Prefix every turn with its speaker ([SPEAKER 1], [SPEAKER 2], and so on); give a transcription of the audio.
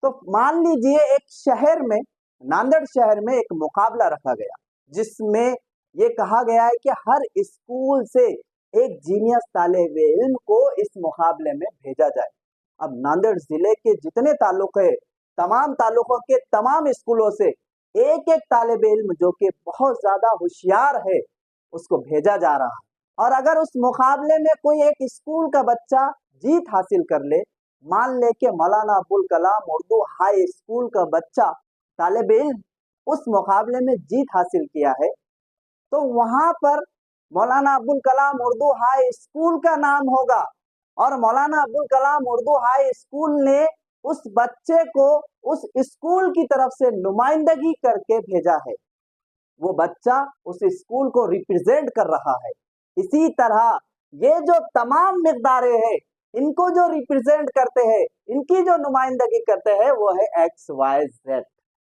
[SPEAKER 1] تو مان لیجئے ایک شہر میں، ناندیڑ شہر میں ایک مقابلہ رکھا گیا جس میں یہ کہا گیا ہے کہ ہر اسکول سے ایک جینیس طالب علم کو اس مقابلے میں بھیجا جائے۔ اب ناندیڑ ضلع کے جتنے تعلق ہے، تمام تعلقوں کے تمام اسکولوں سے ایک ایک طالب علم جو کہ بہت زیادہ ہوشیار ہے اس کو بھیجا جا رہا ہے، اور اگر اس مقابلے میں کوئی ایک اسکول کا بچہ جیت حاصل کر لے، مان لے کہ مولانا ابوالکلام اردو ہائی اسکول کا بچہ طالب علم اس مقابلے میں جیت حاصل کیا ہے، تو وہاں پر مولانا ابوالکلام اردو ہائی اسکول کا نام ہوگا، اور مولانا ابوالکلام اردو ہائی اسکول نے اس بچے کو اس اسکول کی طرف سے نمائندگی کر کے بھیجا ہے، وہ بچہ اس اسکول کو ریپرزینٹ کر رہا ہے۔ اسی طرح یہ جو تمام مقداریں ہیں، ان کو جو ریپرزینٹ کرتے ہیں، ان کی جو نمائندگی کرتے ہیں، وہ ہے ایکس وائی زیڈ۔